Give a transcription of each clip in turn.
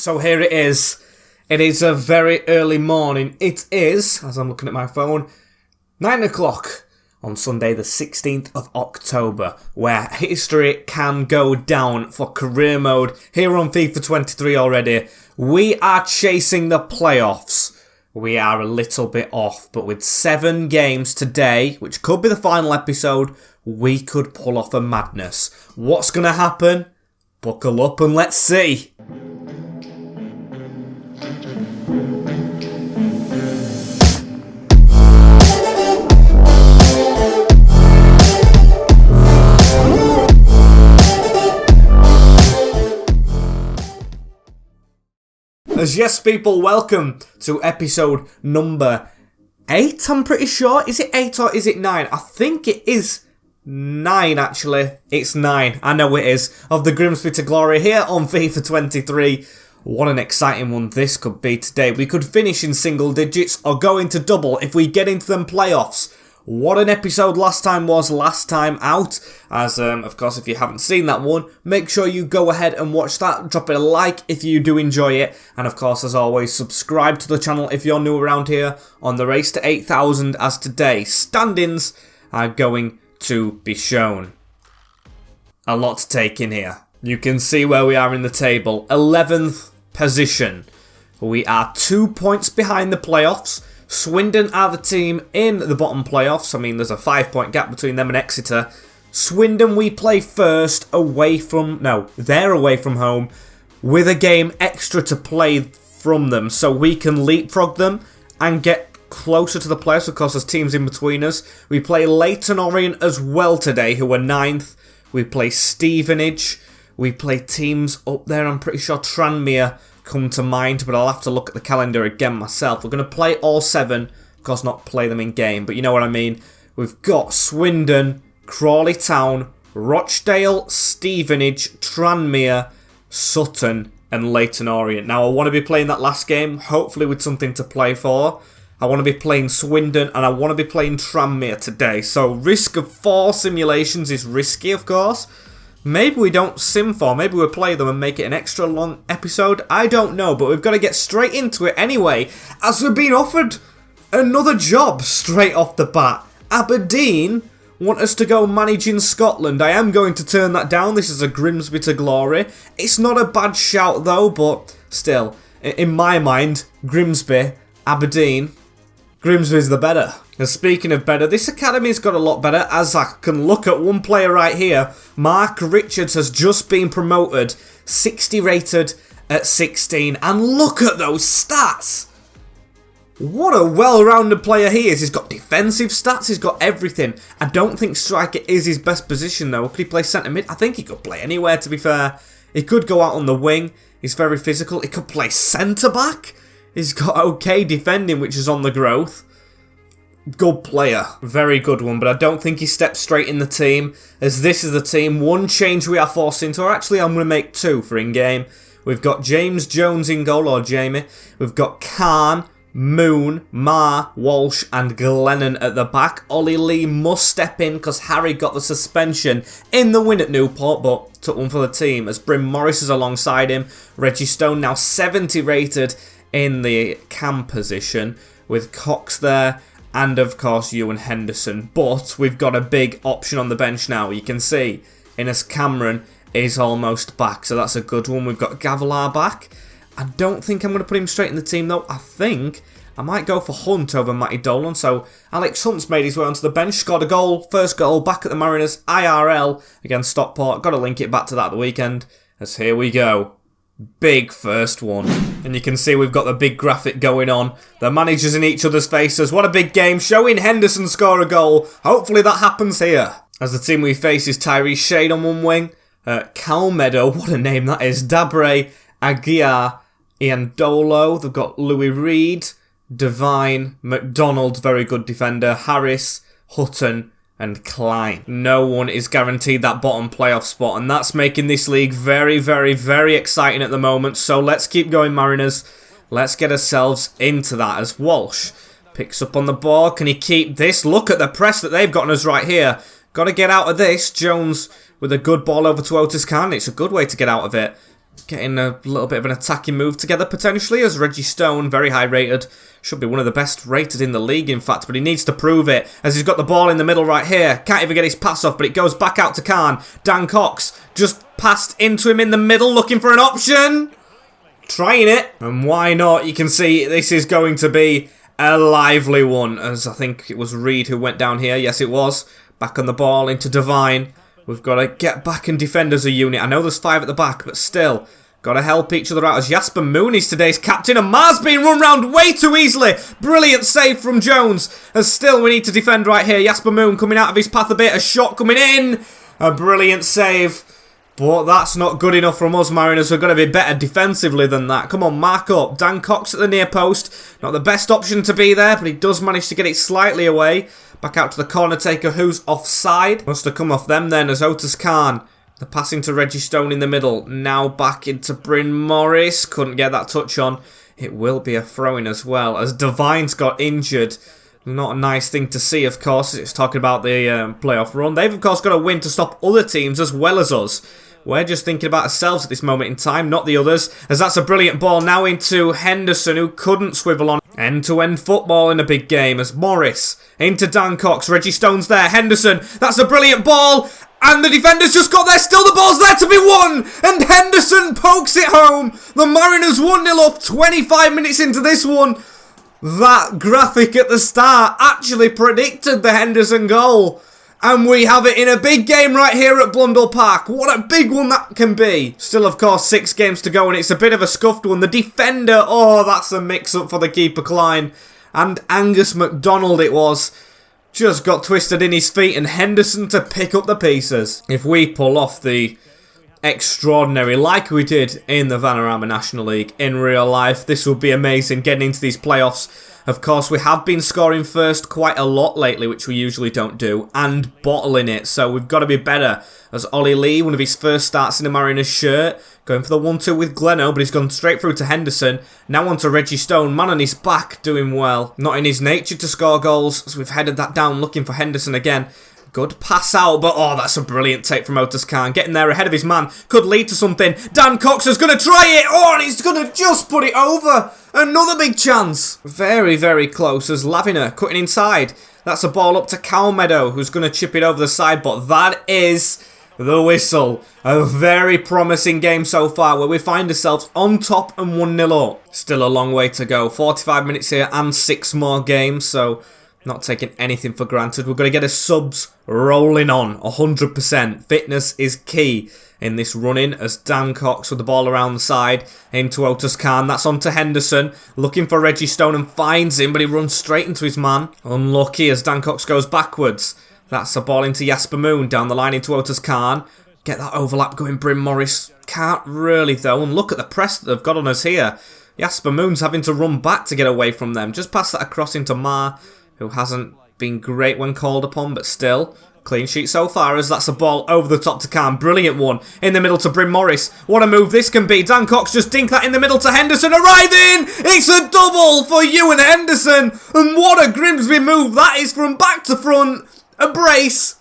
So here it is. It is a very early morning. It is, as I'm looking at my phone, 9 o'clock on Sunday the 16th of October, where history can go down for career mode here on FIFA 23 already. We are chasing the playoffs. We are a little bit off, but with 7 games today, which could be the final episode, we could pull off a madness. What's going to happen? Buckle up and let's see. As yes people, welcome to episode number 8, I'm pretty sure. Is it 8 or is it 9? I think it is 9 actually. It's 9, I know it is, of the Grimsby to glory here on FIFA 23. What an exciting one this could be today. We could finish in single digits or go into double if we get into them playoffs. What an episode last time was, last time out. As, of course, if you haven't seen that one, make sure you go ahead and watch that. Drop it a like if you do enjoy it. And, of course, as always, subscribe to the channel if you're new around here on the race to 8,000 as today. Standings are going to be shown. A lot to take in here. You can see where we are in the table. 11th position. We are 2 points behind the playoffs. Swindon are the team in the bottom playoffs. I mean, there's a 5-point gap between them and Exeter. Swindon, we play first away from... No, they're away from home with a game extra to play from them. So we can leapfrog them and get closer to the playoffs. Of course, there's teams in between us. We play Leyton Orient as well today, who are 9th. We play Stevenage. We play teams up there. I'm pretty sure Tranmere come to mind, but I'll have to look at the calendar again myself. We're going to play all 7, of course not play them in game, but you know what I mean. We've got Swindon, Crawley Town, Rochdale, Stevenage, Tranmere, Sutton and Leyton Orient. Now I want to be playing that last game, hopefully with something to play for. I want to be playing Swindon and I want to be playing Tranmere today, so risk of 4 simulations is risky, of course. Maybe we don't sim for, maybe we'll play them and make it an extra long episode. I don't know, but we've got to get straight into it anyway, as we're being offered another job straight off the bat. Aberdeen want us to go manage in Scotland. I am going to turn that down. This is a Grimsby to glory. It's not a bad shout though, but still, in my mind, Grimsby, Aberdeen, Grimsby's the better. And speaking of better, this academy's got a lot better, as I can look at one player right here. Mark Richards has just been promoted, 60 rated at 16, and look at those stats! What a well-rounded player he is. He's got defensive stats, he's got everything. I don't think striker is his best position though. Could he play centre mid? I think he could play anywhere, to be fair. He could go out on the wing, he's very physical. He could play centre back. He's got okay defending, which is on the growth. Good player, very good one, but I don't think he steps straight in the team, as this is the team. One change we are forced into, or actually I'm going to make 2 for in-game. We've got James Jones in goal, or Jamie. We've got Khan, Moon, Ma, Walsh and Glennon at the back. Ollie Lee must step in because Harry got the suspension in the win at Newport, but took one for the team, as Bryn Morris is alongside him. Reggie Stone now 70 rated in the cam position, with Cox there. And of course Ewan Henderson. But we've got a big option on the bench now. You can see Innes Cameron is almost back, so that's a good one. We've got Gavilar back. I don't think I'm going to put him straight in the team though. I think I might go for Hunt over Matty Dolan. So Alex Hunt's made his way onto the bench, scored a goal, first goal back at the Mariners IRL against Stockport. Got to link it back to that at the weekend, as here we go. Big first one. And you can see we've got the big graphic going on. The managers in each other's faces. What a big game. Showing Henderson score a goal. Hopefully that happens here. As the team we face is Tyrese Shade on one wing. Calmedo, what a name that is. Dabre, Aguiar, Ian Dolo. They've got Louis Reed, Devine, McDonald, very good defender. Harris, Hutton and Klein. No one is guaranteed that bottom playoff spot, and that's making this league very, very, very exciting at the moment. So let's keep going, Mariners. Let's get ourselves into that, as Walsh picks up on the ball. Can he keep this? Look at the press that they've gotten us right here. Got to get out of this. Jones with a good ball over to Otis Khan. It's a good way to get out of it. getting a little bit of an attacking move together potentially, as Reggie Stone, very high rated, should be one of the best rated in the league in fact, but he needs to prove it as he's got the ball in the middle right here. Can't even get his pass off, but it goes back out to Khan. Dan Cox just passed into him in the middle, looking for an option. Trying it, and why not? You can see this is going to be a lively one, as I think it was Reed who went down here. Yes, it was. Back on the ball into Devine. We've got to get back and defend as a unit. I know there's 5 at the back, but still, got to help each other out as Jasper Moon is today's captain, and Mar's being run round way too easily. Brilliant save from Jones, as still we need to defend right here. Jasper Moon coming out of his path a bit, a shot coming in, a brilliant save. But that's not good enough from us, Mariners. We're going to be better defensively than that. Come on, mark up. Dan Cox at the near post. Not the best option to be there, but he does manage to get it slightly away. Back out to the corner taker, who's offside. Must have come off them then, as Otis Khan. The passing to Reggie Stone in the middle. Now back into Bryn Morris. Couldn't get that touch on. It will be a throw-in as well, as Devine's got injured. Not a nice thing to see, of course. It's talking about the playoff run. They've, of course, got to win to stop other teams as well as us. We're just thinking about ourselves at this moment in time, not the others, as that's a brilliant ball now into Henderson, who couldn't swivel on. End-to-end football in a big game, as Morris into Dan Cox. Reggie Stone's there. Henderson, that's a brilliant ball, and the defender's just got there. Still the ball's there to be won, and Henderson pokes it home. The Mariners 1-0 up 25 minutes into this one. That graphic at the start actually predicted the Henderson goal. And we have it in a big game right here at Blundell Park. What a big one that can be. Still, of course, 6 games to go, and it's a bit of a scuffed one. The defender, oh, that's a mix-up for the keeper, Klein. And Angus MacDonald it was. Just got twisted in his feet, and Henderson to pick up the pieces. If we pull off the extraordinary, like we did in the Vanarama National League in real life, this would be amazing getting into these playoffs. Of course, we have been scoring first quite a lot lately, which we usually don't do, and bottling it, so we've got to be better. As Ollie Lee, one of his first starts in a Mariners shirt, going for the 1-2 with Gleno, but he's gone straight through to Henderson. Now on to Reggie Stone, man on his back, doing well. Not in his nature to score goals, so we've headed that down, looking for Henderson again. Good pass out, but oh, that's a brilliant take from Otis Khan. Getting there ahead of his man could lead to something. Dan Cox is going to try it. Oh, and he's going to just put it over. Another big chance. Very, very close as Laviner cutting inside. That's a ball up to Calmedo, who's going to chip it over the side, but that is the whistle. A very promising game so far, where we find ourselves on top and 1-0 up. Still a long way to go. 45 minutes here and 6 more games, so not taking anything for granted. We're going to get his subs rolling on 100%. Fitness is key in this run-in, as Dan Cox with the ball around the side into Otis Khan. That's on to Henderson, looking for Reggie Stone and finds him, but he runs straight into his man. Unlucky as Dan Cox goes backwards. That's a ball into Jasper Moon, down the line into Otis Khan. Get that overlap going, Bryn Morris. Can't really though, and look at the press that they've got on us here. Jasper Moon's having to run back to get away from them. Just pass that across into Ma, who hasn't been great when called upon, but still, clean sheet so far, as that's a ball over the top to Khan. Brilliant one in the middle to Bryn Morris. What a move this can be. Dan Cox just dink that in the middle to Henderson, arriving. It's a double for Ewan Henderson, and what a Grimsby move that is from back to front. A brace.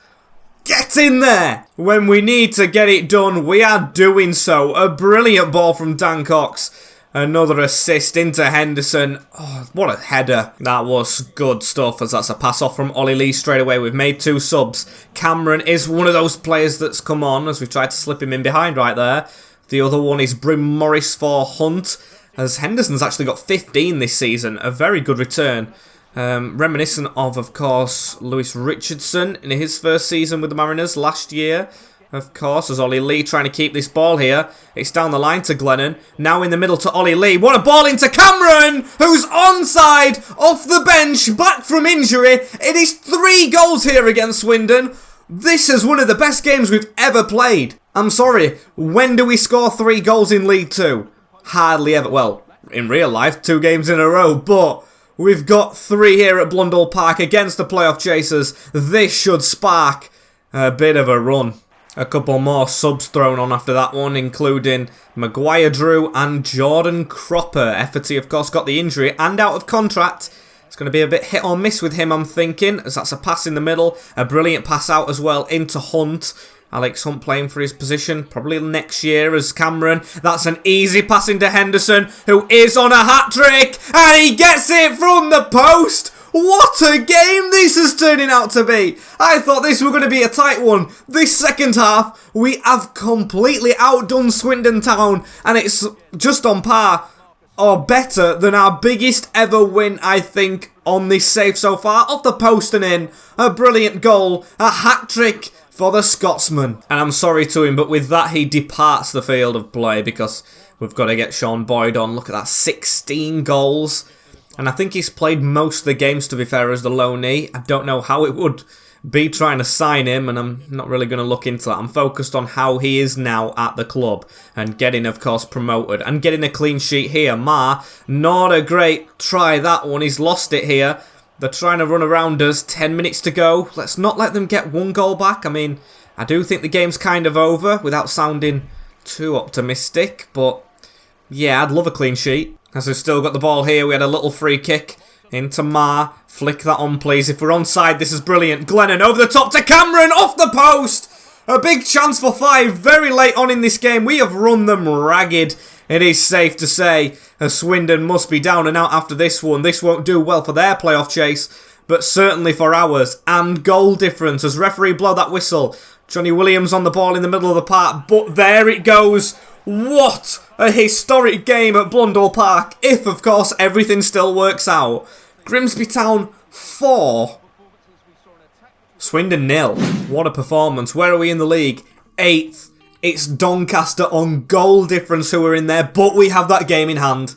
Get in there. When we need to get it done, we are doing so. A brilliant ball from Dan Cox. Another assist into Henderson. Oh, what a header. That was good stuff, as that's a pass off from Ollie Lee straight away. We've made 2 subs. Cameron is one of those players that's come on, as we've tried to slip him in behind right there. The other one is Bryn Morris for Hunt, as Henderson's actually got 15 this season. A very good return. Reminiscent of course, Lewis Richardson in his first season with the Mariners last year. Of course, as Ollie Lee trying to keep this ball here. It's down the line to Glennon. Now in the middle to Ollie Lee. What a ball into Cameron, who's onside, off the bench, back from injury. It is 3 goals here against Swindon. This is one of the best games we've ever played. I'm sorry, when do we score 3 goals in League 2? Hardly ever. Well, in real life, 2 games in a row, but we've got 3 here at Blundell Park against the playoff chasers. This should spark a bit of a run. A couple more subs thrown on after that one, including Maguire Drew and Jordan Cropper. Efforty, of course, got the injury and out of contract. It's going to be a bit hit or miss with him, I'm thinking, as that's a pass in the middle. A brilliant pass out as well into Hunt. Alex Hunt playing for his position, probably next year as Cameron. That's an easy pass into Henderson, who is on a hat-trick, and he gets it from the post! What a game this is turning out to be! I thought this was going to be a tight one. This second half, we have completely outdone Swindon Town, and it's just on par, or better, than our biggest ever win, I think, on this save so far. Off the post and in, a brilliant goal, a hat-trick for the Scotsman. And I'm sorry to him, but with that he departs the field of play because we've got to get Sean Boyd on. Look at that, 16 goals. And I think he's played most of the games, to be fair, as the loanee. I don't know how it would be trying to sign him, and I'm not really going to look into that. I'm focused on how he is now at the club and getting, of course, promoted and getting a clean sheet here. Ma, not a great try, that one. He's lost it here. They're trying to run around us. 10 minutes to go. Let's not let them get one goal back. I mean, I do think the game's kind of over without sounding too optimistic. But, yeah, I'd love a clean sheet. As we've still got the ball here, we had a little free kick into Ma. Flick that on, please. If we're onside, this is brilliant. Glennon over the top to Cameron, off the post. A big chance for 5 very late on in this game. We have run them ragged. It is safe to say Swindon must be down and out after this one. This won't do well for their playoff chase, but certainly for ours. And goal difference as referee blow that whistle. Johnny Williams on the ball in the middle of the park, but there it goes. What a historic game at Blundell Park, if of course everything still works out. Grimsby Town 4. Swindon 0. What a performance. Where are we in the league? 8th. It's Doncaster on goal difference who are in there, but we have that game in hand.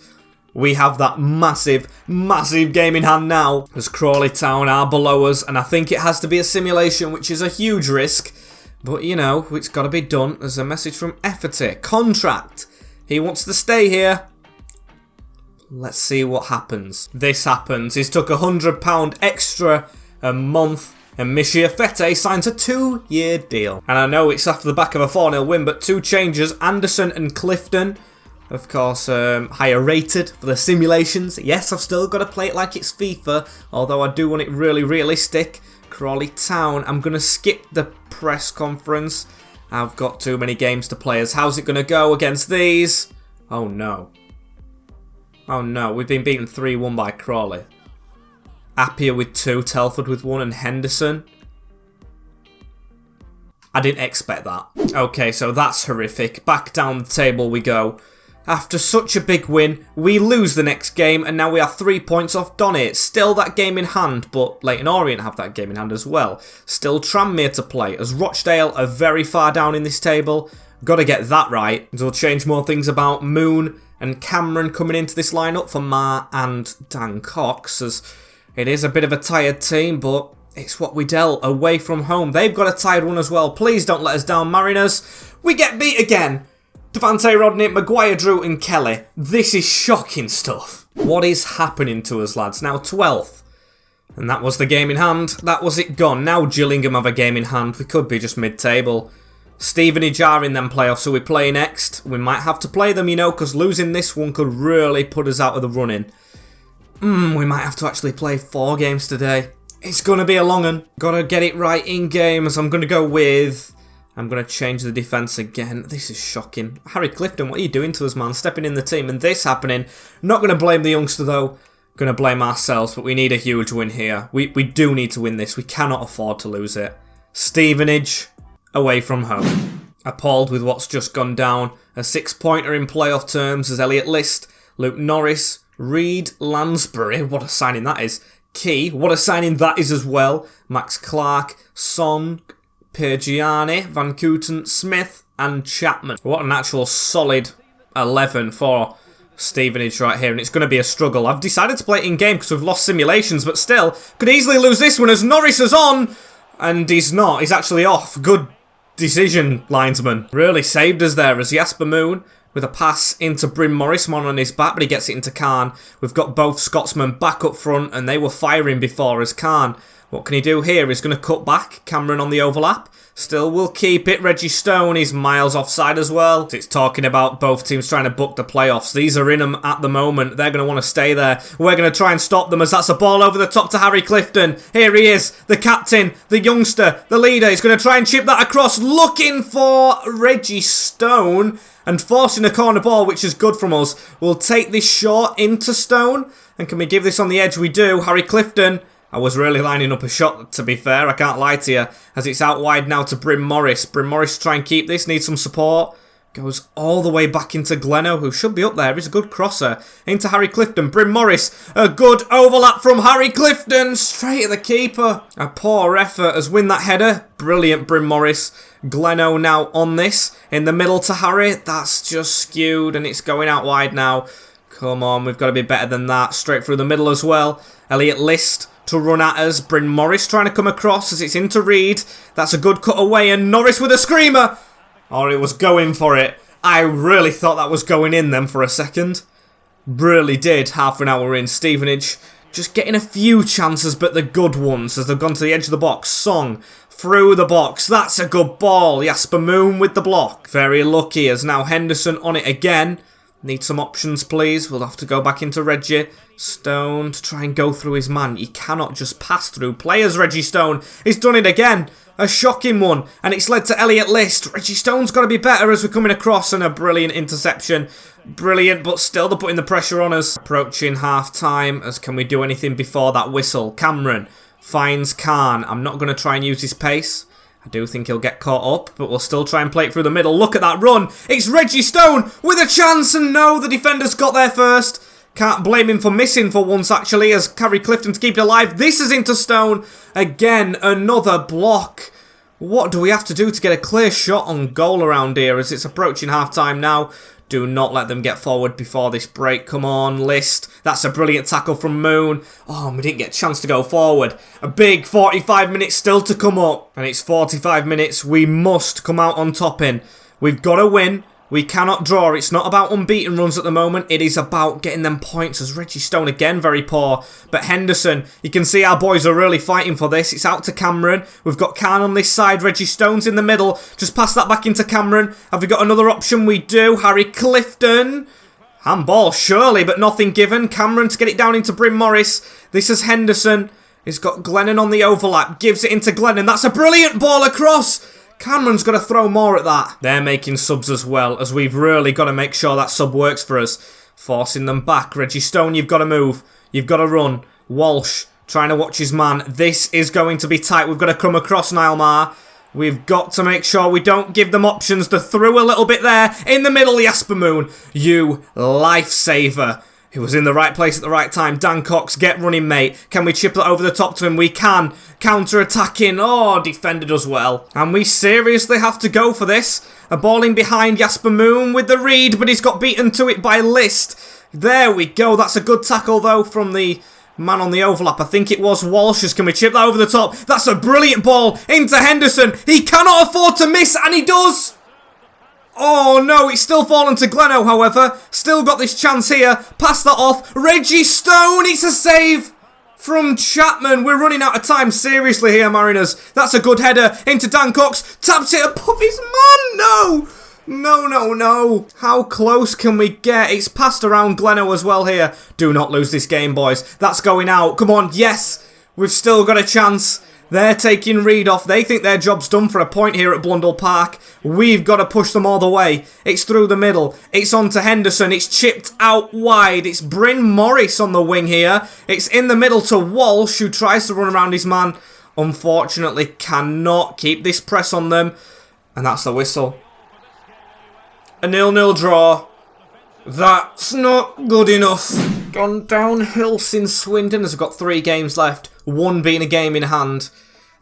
We have that massive, massive game in hand now, as Crawley Town are below us, and I think it has to be a simulation, which is a huge risk. But, you know, it's got to be done. There's a message from Efferty. Contract. He wants to stay here. Let's see what happens. This happens. He's took £100 extra a month. And Mishia Fete signs a 2-year deal. And I know it's after the back of a 4-0 win, but 2 changes. Anderson and Clifton, of course, higher rated for the simulations. Yes, I've still got to play it like it's FIFA, although I do want it really realistic. Crawley Town, I'm going to skip the press conference. I've got too many games to play. How's it going to go against these? Oh no. Oh no, we've been beaten 3-1 by Crawley. Appiah with 2, Telford with 1, and Henderson. I didn't expect that. Okay, so that's horrific. Back down the table we go. After such a big win, we lose the next game, and now we are 3 points off Donny. Still that game in hand, but Leyton Orient have that game in hand as well. Still Tranmere to play, as Rochdale are very far down in this table. Got to get that right. We'll change more things about Moon and Cameron coming into this lineup for Ma and Dan Cox, as it is a bit of a tired team, but it's what we dealt away from home. They've got a tired one as well. Please don't let us down, Mariners. We get beat again. Devante Rodney, Maguire, Drew and Kelly. This is shocking stuff. What is happening to us, lads? Now 12th. And that was the game in hand. That was it gone. Now Gillingham have a game in hand. We could be just mid-table. Stevenage are in them playoffs, so we play next. We might have to play them, you know, because losing this one could really put us out of the running. We might have to actually play 4 games today. It's going to be a long one. Got to get it right in games. I'm going to go with... I'm going to change the defence again. This is shocking. Harry Clifton, what are you doing to us, man? Stepping in the team and this happening. Not going to blame the youngster, though. Going to blame ourselves, but we need a huge win here. We do need to win this. We cannot afford to lose it. Stevenage, away from home. Appalled with what's just gone down. A 6-pointer in playoff terms as Elliot List, Luke Norris, Reed, Lansbury. What a signing that is. Key, what a signing that is as well. Max Clark, Son, Pergiani, Van Kooten, Smith and Chapman. What an actual solid 11 for Stevenage right here, and it's going to be a struggle. I've decided to play it in-game because we've lost simulations, but still, could easily lose this one as Norris is on, and he's not. He's actually off. Good decision, linesman. Really saved us there as Jasper Moon with a pass into Bryn Morris, one on his back, but he gets it into Khan. We've got both Scotsmen back up front, and they were firing before as Khan. What can he do here? He's going to cut back. Cameron on the overlap. Still will keep it. Reggie Stone is miles offside as well. It's talking about both teams trying to book the playoffs. These are in them at the moment. They're going to want to stay there. We're going to try and stop them as that's a ball over the top to Harry Clifton. Here he is, the captain, the youngster, the leader. He's going to try and chip that across, looking for Reggie Stone and forcing a corner ball, which is good from us. We'll take this short into Stone. And can we give this on the edge? We do. Harry Clifton. I was really lining up a shot, to be fair. I can't lie to you. As it's out wide now to Bryn Morris. Bryn Morris to try and keep this. Needs some support. Goes all the way back into Gleno, who should be up there. He's a good crosser. Into Harry Clifton. Bryn Morris. A good overlap from Harry Clifton. Straight at the keeper. A poor effort as win that header. Brilliant, Bryn Morris. Gleno now on this. In the middle to Harry. That's just skewed and it's going out wide now. Come on, we've got to be better than that. Straight through the middle as well. Elliot List to run at us. Bryn Morris trying to come across as it's into Reed. That's a good cut away and Norris with a screamer. Oh, it was going for it. I really thought that was going in then for a second. Really did. Half an hour in. Stevenage just getting a few chances, but the good ones as they've gone to the edge of the box. Song through the box. That's a good ball. Jasper Moon with the block. Very lucky as now Henderson on it again. Need some options, please. We'll have to go back into Reggie Stone to try and go through his man. You cannot just pass through players, Reggie Stone. He's done it again. A shocking one. And it's led to Elliot List. Reggie Stone's got to be better as we're coming across. And a brilliant interception. Brilliant, but still they're putting the pressure on us. Approaching half-time. As can we do anything before that whistle? Cameron finds Khan. I'm not going to try and use his pace. I do think he'll get caught up, but we'll still try and play it through the middle. Look at that run. It's Reggie Stone with a chance, and no, the defender's got there first. Can't blame him for missing for once, actually, as Harry Clifton to keep it alive. This is into Stone. Again, another block. What do we have to do to get a clear shot on goal around here as it's approaching half-time now? Do not let them get forward before this break. Come on, List. That's a brilliant tackle from Moon. Oh, we didn't get a chance to go forward. A big 45 minutes still to come up. And it's 45 minutes. We must come out on top in. We've got to win. We cannot draw. It's not about unbeaten runs at the moment. It is about getting them points as Reggie Stone again very poor. But Henderson, you can see our boys are really fighting for this. It's out to Cameron. We've got Khan on this side. Reggie Stone's in the middle. Just pass that back into Cameron. Have we got another option? We do. Harry Clifton. Handball surely, but nothing given. Cameron to get it down into Bryn Morris. This is Henderson. He's got Glennon on the overlap. Gives it into Glennon. That's a brilliant ball across. Cameron's got to throw more at that. They're making subs as well, as we've really got to make sure that sub works for us. Forcing them back. Reggie Stone, you've got to move. You've got to run. Walsh trying to watch his man. This is going to be tight. We've got to come across Niall Maher. We've got to make sure we don't give them options. They're through a little bit there. In the middle, Jasper Moon. You lifesaver. He was in the right place at the right time. Dan Cox, get running, mate. Can we chip that over the top to him? We can. Counter-attacking. Oh, defended us well. And we seriously have to go for this. A ball in behind Jasper Moon with the read, but he's got beaten to it by List. There we go. That's a good tackle, though, from the man on the overlap. I think it was Walsh's. Can we chip that over the top? That's a brilliant ball into Henderson. He cannot afford to miss, and he does. Oh no, it's still fallen to Gleno, however. Still got this chance here. Pass that off. Reggie Stone, it's a save from Chapman. We're running out of time seriously here, Mariners. That's a good header into Dan Cox. Taps it above his man. No. No, no, no. How close can we get? It's passed around Gleno as well here. Do not lose this game, boys. That's going out. Come on, yes. We've still got a chance. They're taking Reed off. They think their job's done for a point here at Blundell Park. We've got to push them all the way. It's through the middle. It's on to Henderson. It's chipped out wide. It's Bryn Morris on the wing here. It's in the middle to Walsh, who tries to run around his man. Unfortunately, cannot keep this press on them. And that's the whistle. A 0-0 draw. That's not good enough. Gone downhill since Swindon has got 3 games left. 1 being a game in hand.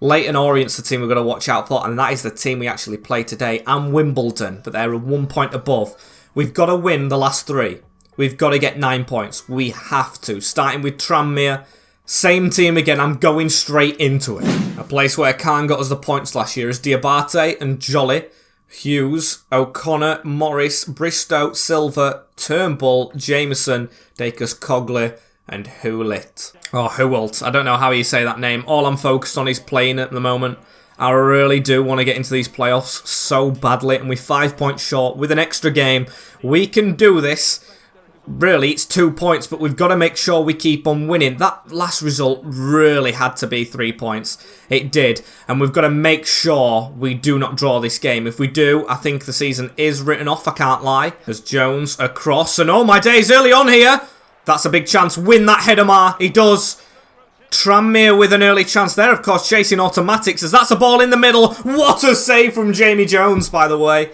Leyton Orient's the team we're going to watch out for, and that is the team we actually play today. And Wimbledon, but they're 1 point above. We've got to win the last 3. We've got to get 9 points. We have to. Starting with Tranmere. Same team again. I'm going straight into it. A place where Khan got us the points last year is Diabate and Jolly. Hughes, O'Connor, Morris, Bristow, Silver, Turnbull, Jameson, Dacus Cogley, and Hewlett. Oh, Hewelt. I don't know how you say that name. All I'm focused on is playing at the moment. I really do want to get into these playoffs so badly, and we're 5 points short with an extra game. We can do this. Really, it's 2 points, but we've got to make sure we keep on winning. That last result really had to be 3 points. It did, and we've got to make sure we do not draw this game. If we do, I think the season is written off, I can't lie. As Jones across, and oh my days, early on here. That's a big chance. Win that header, Mar. He does. Tranmere with an early chance there, of course, chasing automatics as that's a ball in the middle. What a save from Jamie Jones, by the way.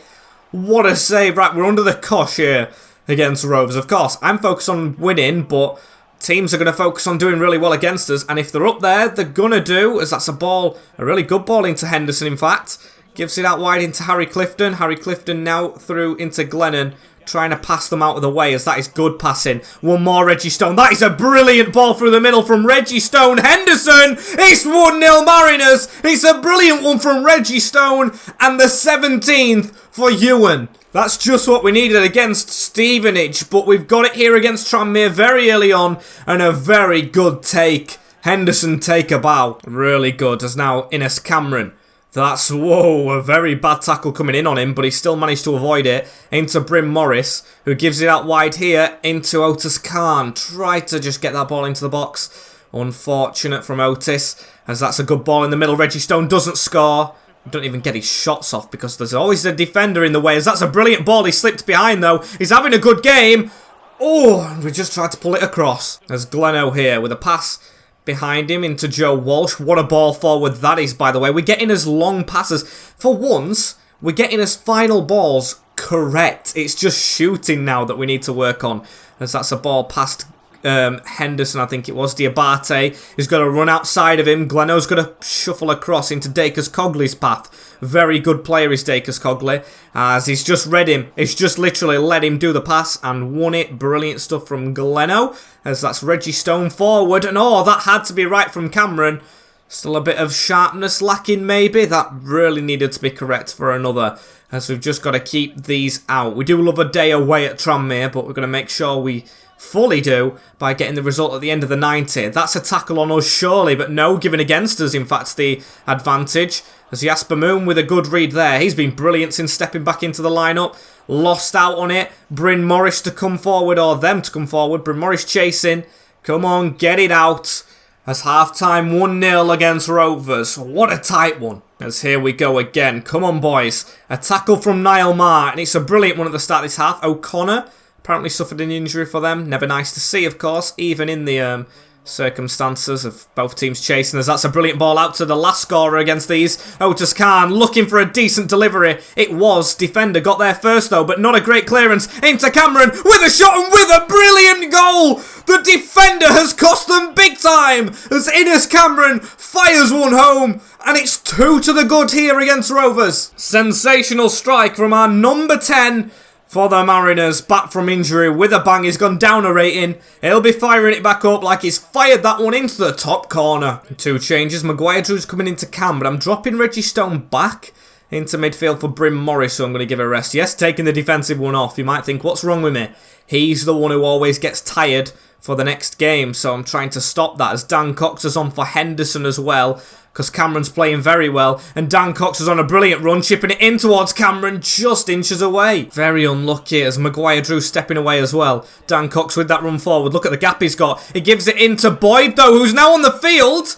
What a save. Right, we're under the cosh here against Rovers. Of course, I'm focused on winning, but teams are going to focus on doing really well against us. And if they're up there, they're going to do, as that's a ball, a really good ball into Henderson, in fact. Gives it out wide into Harry Clifton. Harry Clifton now through into Glennon, trying to pass them out of the way, as that is good passing. One more, Reggie Stone. That is a brilliant ball through the middle from Reggie Stone. Henderson! It's 1-0 Mariners! It's a brilliant one from Reggie Stone. And the 17th for Ewan. That's just what we needed against Stevenage. But we've got it here against Tranmere very early on. And a very good take. Henderson take a bow. Really good. As now Innes Cameron. That's, whoa, a very bad tackle coming in on him, but he still managed to avoid it. Into Bryn Morris, who gives it out wide here into Otis Khan. Tried to just get that ball into the box. Unfortunate from Otis, as that's a good ball in the middle. Reggie Stone doesn't score. Don't even get his shots off because there's always a defender in the way. As that's a brilliant ball. He slipped behind, though. He's having a good game. Oh, and we just tried to pull it across. There's Gleno here with a pass behind him into Joe Walsh. What a ball forward that is, by the way. We're getting his long passes. For once, we're getting his final balls correct. It's just shooting now that we need to work on. As that's a ball past Henderson, I think it was. Diabate is going to run outside of him. Gleno's going to shuffle across into Dacus Cogley's path. Very good player is Dacus Cogley, as he's just read him. He's just literally let him do the pass and won it. Brilliant stuff from Gleno, as that's Reggie Stone forward. And oh, that had to be right from Cameron. Still a bit of sharpness lacking, maybe. That really needed to be correct for another, as we've just got to keep these out. We do love a day away at Tranmere, but we're going to make sure we fully do by getting the result at the end of the 90. That's a tackle on us, surely, but no, given against us, in fact, the advantage. As Jasper Moon with a good read there. He's been brilliant since stepping back into the lineup. Lost out on it. Bryn Morris to come forward, or them to come forward. Bryn Morris chasing. Come on, get it out. As half-time 1-0 against Rovers. What a tight one. As here we go again. Come on, boys. A tackle from Niall Marr, and it's a brilliant one at the start of this half. O'Connor apparently suffered an injury for them. Never nice to see, of course, even in the circumstances of both teams chasing us. That's a brilliant ball out to the last scorer against these. Otis Khan looking for a decent delivery. It was. Defender got there first, though, but not a great clearance. Into Cameron with a shot and with a brilliant goal. The defender has cost them big time, as Innes Cameron fires one home. And it's 2 to the good here against Rovers. Sensational strike from our number 10 for the Mariners, back from injury with a bang. He's gone down a rating. He'll be firing it back up like he's fired that one into the top corner. 2 changes. Maguire Drew's coming into Cam, but I'm dropping Reggie Stone back into midfield for Bryn Morris, so I'm going to give a rest. Yes, taking the defensive one off. You might think, what's wrong with me? He's the one who always gets tired for the next game, so I'm trying to stop that, as Dan Cox is on for Henderson as well, because Cameron's playing very well, and Dan Cox is on a brilliant run, chipping it in towards Cameron, just inches away. Very unlucky, as Maguire Drew stepping away as well. Dan Cox with that run forward. Look at the gap he's got. He gives it into Boyd, though, who's now on the field.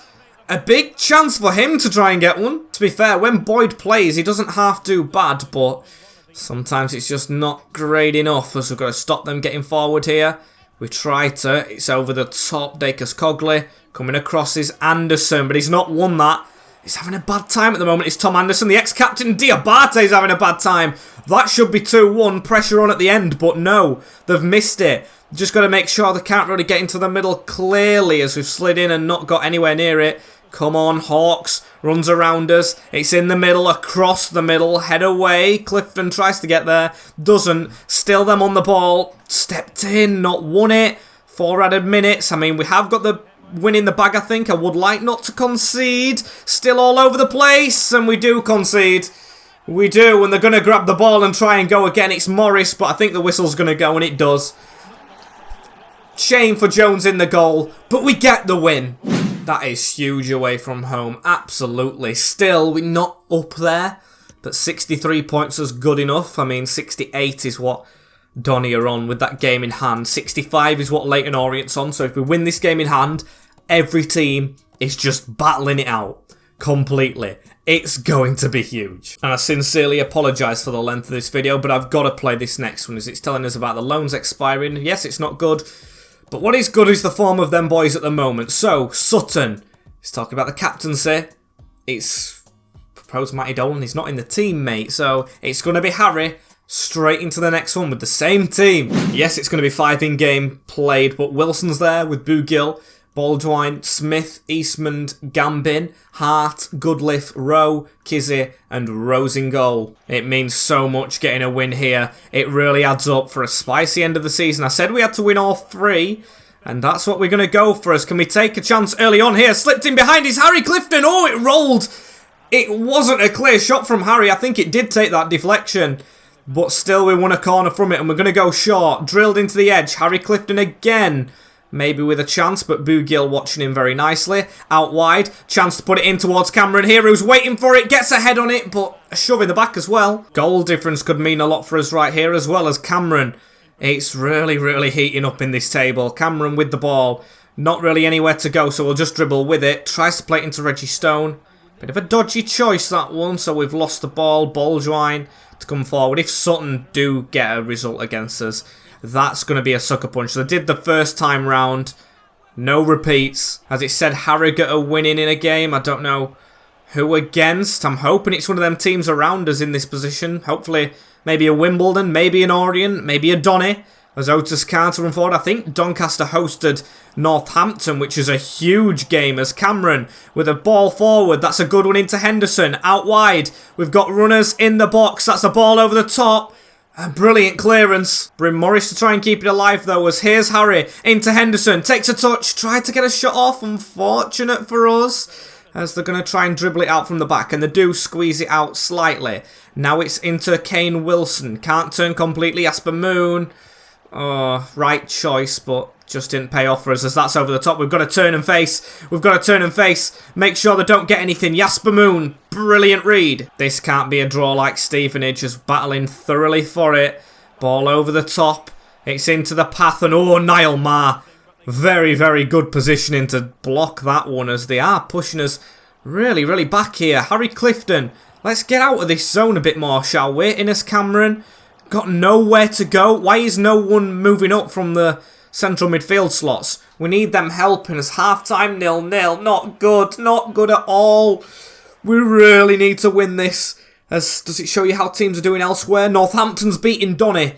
A big chance for him to try and get one. To be fair, when Boyd plays, he doesn't half do bad, but sometimes it's just not great enough, as we've got to stop them getting forward here. We try to. It's over the top. Dacus Cogley coming across is Anderson, but he's not won that. He's having a bad time at the moment. It's Tom Anderson, the ex-captain. Diabate's having a bad time. That should be 2-1. Pressure on at the end, but no. They've missed it. Just got to make sure they can't really get into the middle clearly, as we've slid in and not got anywhere near it. Come on, Hawks. Runs around us. It's in the middle, across the middle. Head away. Clifton tries to get there. Doesn't. Still them on the ball. Stepped in, not won it. 4 added minutes. I mean, we have got the win in the bag, I think. I would like not to concede. Still all over the place. And we do concede. We do. And they're going to grab the ball and try and go again. It's Morris, but I think the whistle's going to go, and it does. Shame for Jones in the goal. But we get the win. That is huge away from home. Absolutely. Still, we're not up there. But 63 points is good enough. I mean, 68 is what Donny are on with that game in hand. 65 is what Leyton Orient's on. So if we win this game in hand, every team is just battling it out completely. It's going to be huge. And I sincerely apologise for the length of this video, but I've got to play this next one as it's telling us about the loans expiring. Yes, it's not good, but what is good is the form of them boys at the moment. So, Sutton is talking about the captaincy. It's proposed Matty Dolan. He's not in the team, mate. So, it's going to be Harry straight into the next one with the same team. Yes, it's going to be 5 in-game played, but Wilson's there with Bougill, Baldwin, Smith, Eastman, Gambin, Hart, Goodliff, Rowe, Kizzy and Rose in goal. It means so much getting a win here. It really adds up for a spicy end of the season. I said we had to win all 3, and that's what we're going to go for us. Can we take a chance early on here? Slipped in behind is Harry Clifton. Oh, it rolled. It wasn't a clear shot from Harry. I think it did take that deflection, but still we won a corner from it, and we're going to go short. Drilled into the edge. Harry Clifton again. Maybe with a chance, but Bougill watching him very nicely. Out wide, chance to put it in towards Cameron here, who's waiting for it, gets a head on it, but a shove in the back as well. Goal difference could mean a lot for us right here as well as Cameron. It's really, really heating up in this table. Cameron with the ball, not really anywhere to go, so we'll just dribble with it. Tries to play it into Reggie Stone. Bit of a dodgy choice, that one, so we've lost the ball. Baldwin to come forward. If Sutton do get a result against us, that's going to be a sucker punch. So they did the first time round. No repeats. As it said, Harrogate are winning in a game. I don't know who against. I'm hoping it's one of them teams around us in this position. Hopefully, maybe a Wimbledon, maybe an Orient, maybe a Donny. As Otis Carr to run forward. I think Doncaster hosted Northampton, which is a huge game. As Cameron with a ball forward. That's a good one into Henderson. Out wide. We've got runners in the box. That's a ball over the top. A brilliant clearance. Bryn Morris to try and keep it alive though, as here's Harry into Henderson. Takes a touch. Tried to get a shot off. Unfortunate for us, as they're going to try and dribble it out from the back, and they do squeeze it out slightly. Now it's into Kane Wilson. Can't turn completely. Asper Moon. Oh, right choice, but just didn't pay off for us as that's over the top. We've got to turn and face. We've got to turn and face. Make sure they don't get anything. Jasper Moon. Brilliant read. This can't be a draw like Stevenage, is battling thoroughly for it. Ball over the top. It's into the path, and oh, Niall Maher. Very, very good positioning to block that one, as they are pushing us really, really back here. Harry Clifton. Let's get out of this zone a bit more, shall we? Innes Cameron. Got nowhere to go. Why is no one moving up from the central midfield slots? We need them helping us. Half-time 0-0. Not good. Not good at all. We really need to win this. Does it show you how teams are doing elsewhere? Northampton's beating Donny.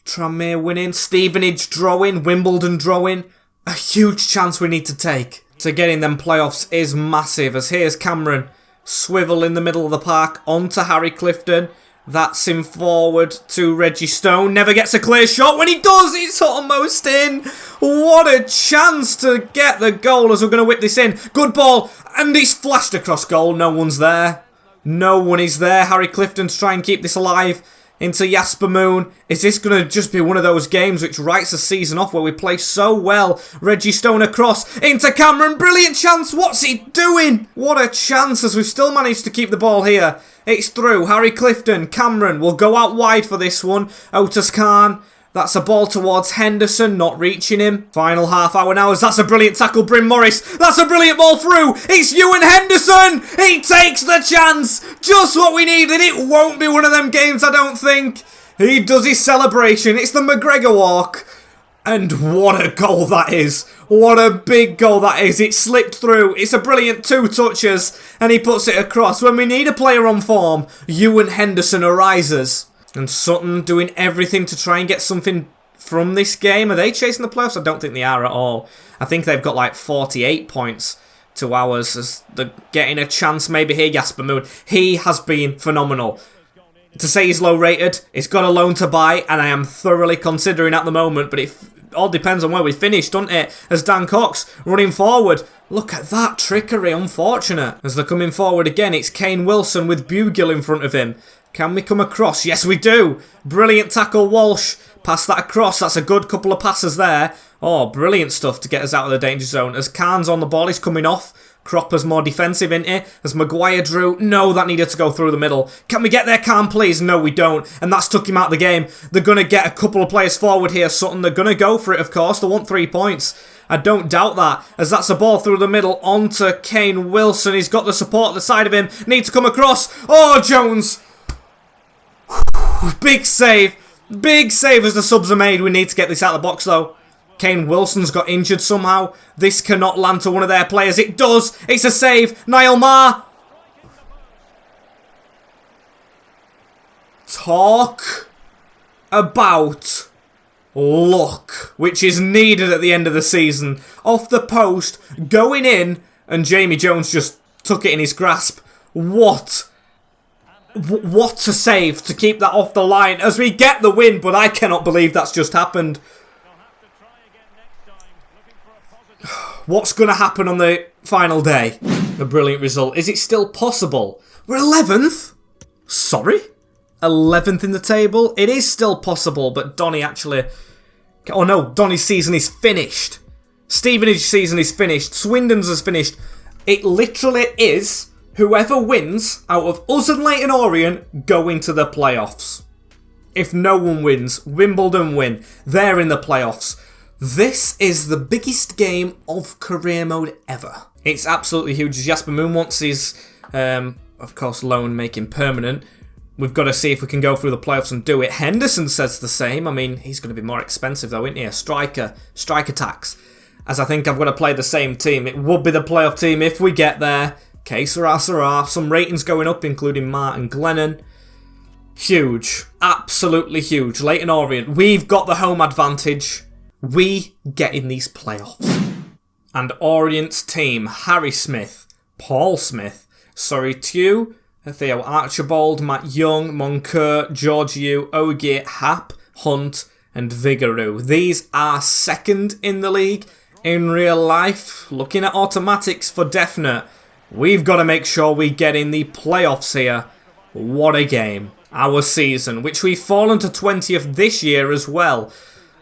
Tranmere winning. Stevenage drawing. Wimbledon drawing. A huge chance we need to take to get in them playoffs is massive. As here's Cameron. Swivel in the middle of the park. On to Harry Clifton. That's him forward to Reggie Stone. Never gets a clear shot. When he does, it's almost in. What a chance to get the goal as we're going to whip this in. Good ball. And it's flashed across goal. No one's there. No one is there. Harry Clifton to try and keep this alive. Into Jasper Moon. Is this going to just be one of those games which writes the season off where we play so well? Reggie Stone across. Into Cameron. Brilliant chance. What's he doing? What a chance, as we've still managed to keep the ball here. It's through. Harry Clifton. Cameron will go out wide for this one. Otis Khan. That's a ball towards Henderson. Not reaching him. Final half hour now, as that's a brilliant tackle. Bryn Morris. That's a brilliant ball through. It's Ewan Henderson. He takes the chance. Just what we needed. It won't be one of them games, I don't think. He does his celebration. It's the McGregor walk. And what a goal that is. What a big goal that is. It slipped through. It's a brilliant 2 touches. And he puts it across. When we need a player on form, Ewan Henderson arises. And Sutton doing everything to try and get something from this game. Are they chasing the playoffs? I don't think they are at all. I think they've got like 48 points to ours, as they're getting a chance maybe here. Jasper Moon. He has been phenomenal. To say he's low rated, he's got a loan to buy, and I am thoroughly considering at the moment, but it all depends on where we finish, doesn't it? As Dan Cox running forward. Look at that trickery, unfortunate. As they're coming forward again, it's Kane Wilson with Bougill in front of him. Can we come across? Yes, we do. Brilliant tackle, Walsh. Pass that across. That's a good couple of passes there. Oh, brilliant stuff to get us out of the danger zone. As Khan's on the ball, he's coming off. Cropper's more defensive, isn't he? As Maguire drew. No, that needed to go through the middle. Can we get there, Khan, please? No, we don't. And that's took him out of the game. They're going to get a couple of players forward here, Sutton. They're going to go for it, of course. They want 3 points. I don't doubt that. As that's a ball through the middle onto Kane Wilson. He's got the support at the side of him. Needs to come across. Oh, Jones. Big save. Big save as the subs are made. We need to get this out of the box, though. Kane Wilson's got injured somehow. This cannot land to one of their players. It does. It's a save. Niall Maher. Talk about luck, which is needed at the end of the season. Off the post, going in, and Jamie Jones just took it in his grasp. What a save to keep that off the line as we get the win, but I cannot believe that's just happened. What's going to happen on the final day? A brilliant result. Is it still possible? We're 11th? Sorry? 11th in the table? It is still possible, but Donny actually... Oh no, Donny's season is finished. Stevenage's season is finished. Swindon's is finished. It literally is whoever wins out of us and Leyton Orient go into the playoffs. If no one wins, Wimbledon win. They're in the playoffs. This is the biggest game of career mode ever. It's absolutely huge. Jasper Moon wants his, of course, loan making permanent. We've got to see if we can go through the playoffs and do it. Henderson says the same. I mean, he's going to be more expensive though, isn't he? A striker tax. As I think I've got to play the same team. It would be the playoff team if we get there. Okay, Sarah. Some ratings going up, including Martin Glennon. Huge. Absolutely huge. Leyton Orient. We've got the home advantage. We get in these playoffs. And Orient's team, Harry Smith, Paul Smith, Surrey Tew, Theo Archibald, Matt Young, Moncur, George Yu, Ogier, Hap, Hunt, and Vigouroux. These are second in the league. In real life, looking at automatics for definite, we've got to make sure we get in the playoffs here. What a game. Our season, which we've fallen to 20th this year as well.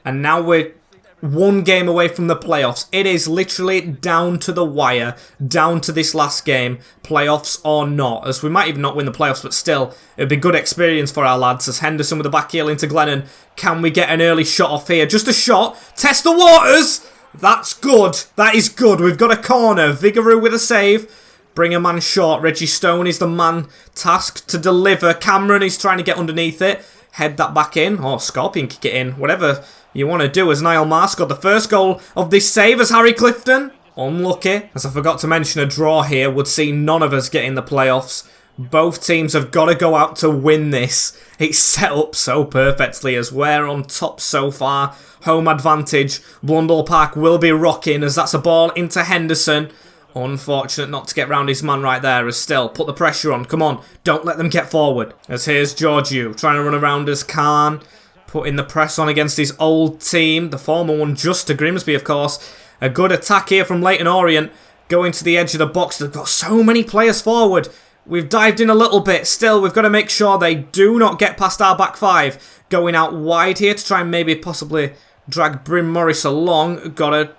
And now we're one game away from the playoffs. It is literally down to the wire, down to this last game, playoffs or not, as we might even not win the playoffs, but still, it'd be good experience for our lads. As Henderson with the back heel into Glennon, can we get an early shot off here? Just a shot, test the waters. That's good. That is good. We've got a corner. Vigouroux with a save. Bring a man short. Reggie Stone is the man tasked to deliver. Cameron is trying to get underneath it. Head that back in. Or Scorpion kick it in. Whatever you want to do. As Niall Maher got the first goal of this save as Harry Clifton. Unlucky. As I forgot to mention, a draw here would see none of us get in the playoffs. Both teams have got to go out to win this. It's set up so perfectly as we're on top so far. Home advantage. Blundell Park will be rocking as that's a ball into Henderson. Unfortunate not to get round his man right there, as still put the pressure on. Come on, don't let them get forward. As here's Georgiou trying to run around as Khan, putting the press on against his old team, the former one just to Grimsby, of course. A good attack here from Leyton Orient, going to the edge of the box. They've got so many players forward. We've dived in a little bit. Still, we've got to make sure they do not get past our back five. Going out wide here to try and maybe possibly drag Bryn Morris along. Got to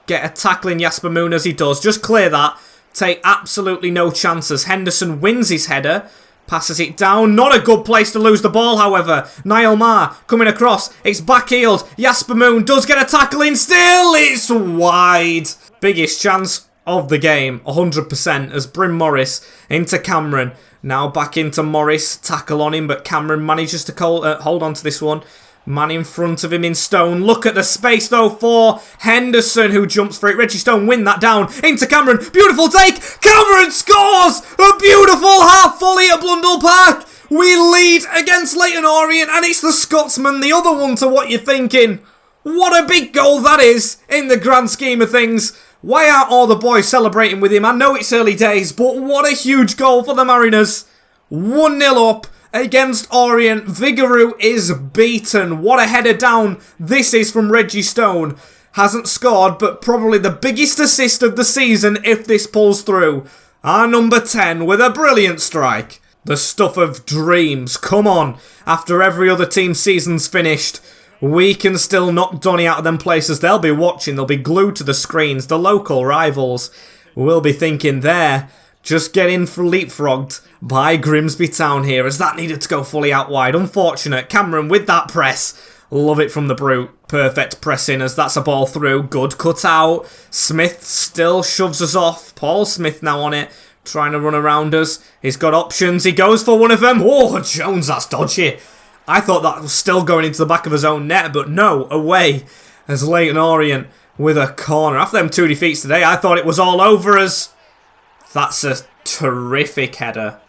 get a tackle in Jasper Moon as he does. Just clear that. Take absolutely no chances. Henderson wins his header. Passes it down. Not a good place to lose the ball, however. Niall Maher coming across. It's back-heeled. Jasper Moon does get a tackle in. Still, it's wide. Biggest chance of the game, 100%, as Bryn Morris into Cameron. Now back into Morris. Tackle on him, but Cameron manages to hold on to this one. Man in front of him in Stone. Look at the space, though, for Henderson, who jumps for it. Reggie Stone win that down into Cameron. Beautiful take. Cameron scores a beautiful half volley at Blundell Park. We lead against Leyton Orient, and it's the Scotsman, the other one to what you're thinking. What a big goal that is in the grand scheme of things. Why aren't all the boys celebrating with him? I know it's early days, but what a huge goal for the Mariners. 1-0 up against Orient. Vigouroux is beaten. What a header down this is from Reggie Stone. Hasn't scored, but probably the biggest assist of the season if this pulls through. Our number 10 with a brilliant strike. The stuff of dreams. Come on. After every other team's season's finished, We can still knock Donny out of them places. They'll be watching. They'll be glued to the screens. The local rivals will be thinking they're just getting leapfrogged by Grimsby Town here, as that needed to go fully out wide. Unfortunate. Cameron with that press. Love it from the Brute. Perfect pressing as that's a ball through. Good cut out. Smith still shoves us off. Paul Smith now on it. Trying to run around us. He's got options. He goes for one of them. Oh, Jones, that's dodgy. I thought that was still going into the back of his own net, but no, away. As Leyton Orient with a corner. After them 2 defeats today, I thought it was all over us. That's a terrific header.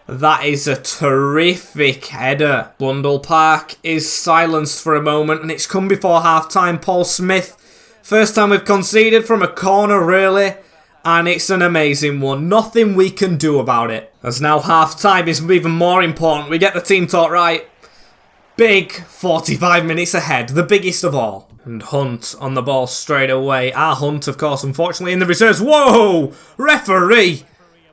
That is a terrific header. Blundell Park is silenced for a moment, and it's come before half-time. Paul Smith, first time we've conceded from a corner, really, and it's an amazing one. Nothing we can do about it. As now half-time is even more important. We get the team talk right. Big 45 minutes ahead, the biggest of all. And Hunt on the ball straight away. Our Hunt, of course, unfortunately in the reserves. Whoa! Referee!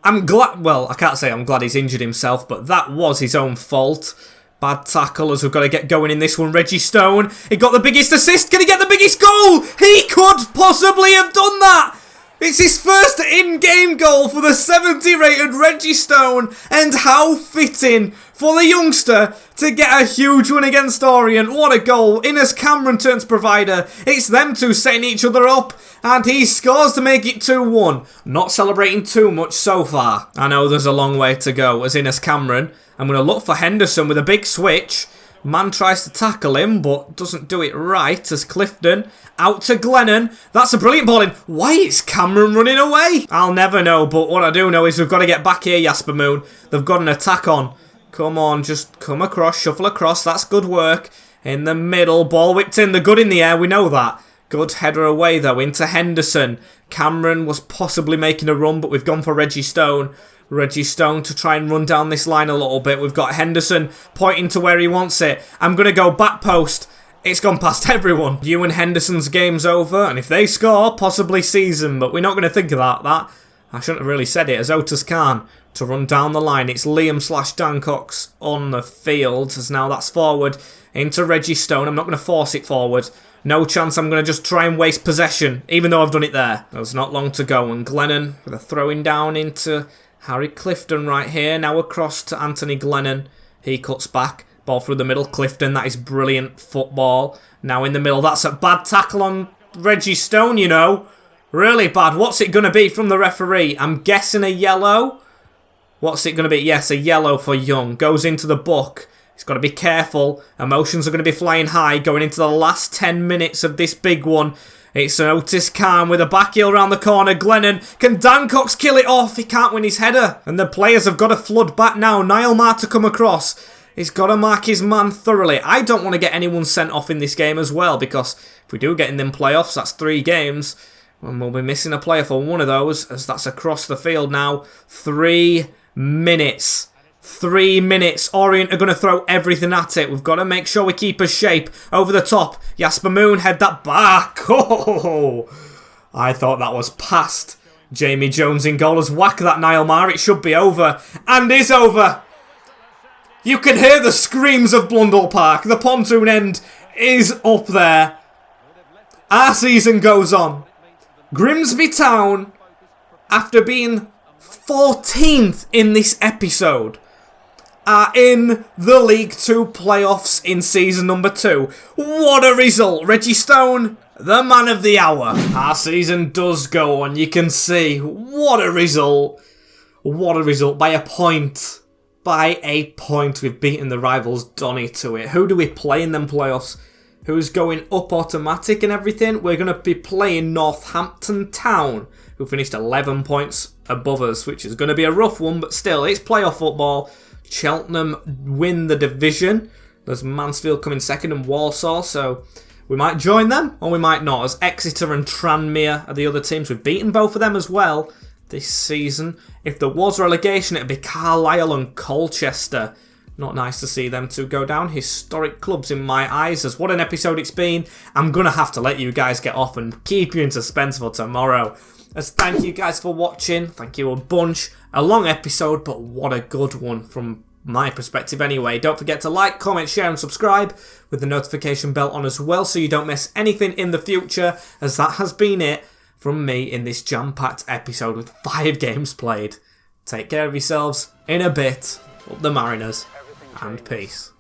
I'm glad, well, I can't say I'm glad he's injured himself, but that was his own fault. Bad tackle as we've got to get going in this one. Reggie Stone, he got the biggest assist. Can he get the biggest goal? He could possibly have done that. It's his first in-game goal for the 70-rated Reggie Stone, and how fitting for the youngster to get a huge one against Orient. What a goal. In as Cameron turns provider, it's them two setting each other up, and he scores to make it 2-1. Not celebrating too much so far. I know there's a long way to go, as in as Cameron. I'm going to look for Henderson with a big switch. Man tries to tackle him, but doesn't do it right, as Clifton out to Glennon. That's a brilliant ball in. Why is Cameron running away? I'll never know, but what I do know is we've got to get back here, Jasper Moon. They've got an attack on. Come on, just come across, shuffle across. That's good work. In the middle, ball whipped in. The good in the air, we know that. Good header away, though, into Henderson. Cameron was possibly making a run, but we've gone for Reggie Stone. Reggie Stone to try and run down this line a little bit. We've got Henderson pointing to where he wants it. I'm going to go back post. It's gone past everyone. Ewan Henderson's game's over, and if they score, possibly season, but we're not going to think about that. I shouldn't have really said it, as Otis Khan to run down the line. It's Liam/Dan Cox on the field, as now that's forward into Reggie Stone. I'm not going to force it forward. No chance I'm going to just try and waste possession, even though I've done it there. There's not long to go, and Glennon with a throwing down into Harry Clifton right here. Now across to Anthony Glennon. He cuts back. Ball through the middle. Clifton, that is brilliant football. Now in the middle. That's a bad tackle on Reggie Stone, you know. Really bad. What's it going to be from the referee? I'm guessing a yellow. What's it going to be? Yes, a yellow for Young. Goes into the book. He's got to be careful. Emotions are going to be flying high going into the last 10 minutes of this big one. It's an Otis Khan with a back heel around the corner. Glennon, can Dan Cox kill it off? He can't win his header. And the players have got to flood back now. Niall Marr to come across. He's got to mark his man thoroughly. I don't want to get anyone sent off in this game as well, because if we do get in them playoffs, that's 3 games. And we'll be missing a player for one of those, as that's across the field now. 3 minutes. 3 minutes. Orient are going to throw everything at it. We've got to make sure we keep a shape. Over the top. Jasper Moon, head that back. Oh, I thought that was past. Jamie Jones in goal has whacked that Niall Marr. It should be over. And is over. You can hear the screams of Blundell Park. The pontoon end is up there. Our season goes on. Grimsby Town, after being 14th in this episode, are in the League 2 playoffs in season number 2. What a result. Reggie Stone, the man of the hour. Our season does go on. You can see. What a result. What a result. By a point. By a point. We've beaten the rivals Donny to it. Who do we play in them playoffs? Who's going up automatic and everything? We're going to be playing Northampton Town, who finished 11 points above us, which is going to be a rough one, but still, it's playoff football. Cheltenham win the division. There's Mansfield coming second and Walsall, so we might join them or we might not, as Exeter and Tranmere are the other teams. We've beaten both of them as well this season. If there was relegation, it'd be Carlisle and Colchester. Not nice to see them two go down. Historic clubs in my eyes, as what an episode it's been. I'm going to have to let you guys get off and keep you in suspense for tomorrow. As thank you guys for watching. Thank you a bunch. A long episode, but what a good one from my perspective anyway. Don't forget to like, comment, share and subscribe with the notification bell on as well so you don't miss anything in the future, as that has been it from me in this jam-packed episode with 5 games played. Take care of yourselves, in a bit, up the Mariners, and peace.